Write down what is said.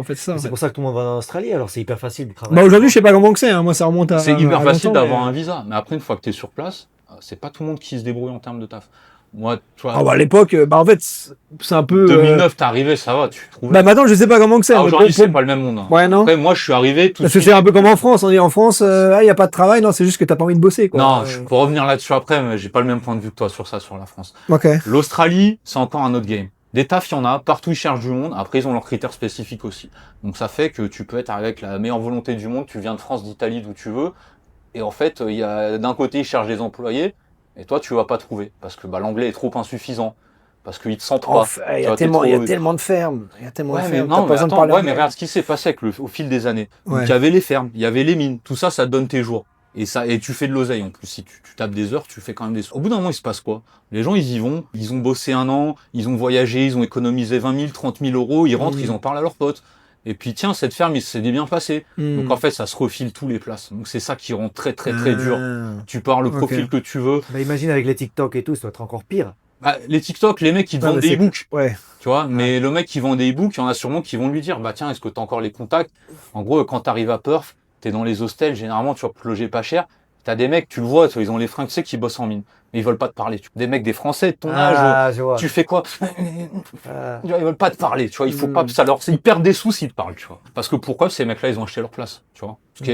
En fait, c'est ça. En C'est fait. pour ça que tout le monde va en Australie, alors c'est hyper facile de travailler. Bah, aujourd'hui, je sais pas comment que c'est. Hein. Moi, ça remonte à. C'est hyper à facile longtemps, d'avoir mais- un visa. Mais après, une fois que tu es sur place, c'est pas tout le monde qui se débrouille en termes de taf. Moi, tu vois, Ah, bah, à l'époque, bah, en fait, c'est un peu. 2009, t'es arrivé, ça va, tu trouvais. Bah, maintenant, je sais pas comment que c'est. Ah, mais aujourd'hui, pour- c'est pas le même monde. Hein. Ouais, non. Après, moi, je suis arrivé tout de Parce que suite. c'est un peu comme en France. On dit en France, il y a pas de travail. Non, c'est juste que t'as pas envie de bosser, quoi. Non, pour revenir là-dessus après, mais j'ai pas le même point de vue que toi sur ça, sur la France. Ok. L'Australie, c'est encore un autre game. Des tafs, il y en a, partout ils cherchent du monde, après ils ont leurs critères spécifiques aussi. Donc ça fait que tu peux être arrivé avec la meilleure volonté du monde, tu viens de France, d'Italie, d'où tu veux, et en fait, il y a d'un côté ils cherchent des employés, et toi tu vas pas trouver, parce que bah, l'anglais est trop insuffisant, parce qu'ils te sentent pas. Il y Tu a vois, t'es tellement, il y a trop- tellement de fermes. Il y a tellement Ouais, de mais fermes. non, T'as mais pas besoin de attends, parler ouais, mais anglais. regarde ce qui s'est passé avec au fil des années. Donc, Ouais. il y avait les fermes, il y avait les mines, tout ça, ça te donne tes jours. Et ça, et tu fais de l'oseille en plus. Si tu tapes des heures, tu fais quand même des sous. Au bout d'un moment, il se passe quoi? Les gens, ils y vont, ils ont bossé 1 an, ils ont voyagé, ils ont économisé 20 000, 30 000 euros, ils rentrent, ils en parlent à leurs potes. Et puis, tiens, cette ferme, il s'est bien passé. Donc, en fait, ça se refile tous les places. Donc, c'est ça qui rend très, très, très dur. Tu pars le profil que tu veux. Bah, imagine avec les TikTok et tout, ça doit être encore pire. Bah, les TikTok, les mecs, ils te Ouais, vendent mais des c'est- e-books. Ouais. Tu vois, mais le mec qui vend des e-books, il y en a sûrement qui vont lui dire, bah tiens, est-ce que t'as encore les contacts? En gros, quand t'arrives à Perth, t'es dans les hostels, généralement, tu vas te loger pas cher. T'as des mecs, tu le vois, ils ont les fringues, tu sais, qui bossent en mine. Mais ils veulent pas te parler. Des mecs, des Français de ton âge, Ah, je vois. tu fais quoi? Ah. Ils veulent pas te parler, tu vois, il faut pas, ça leur, ils perdent des sous s'ils te parlent, tu vois. Parce que pourquoi? Ces mecs-là, ils ont acheté leur place, tu vois. Ce qui est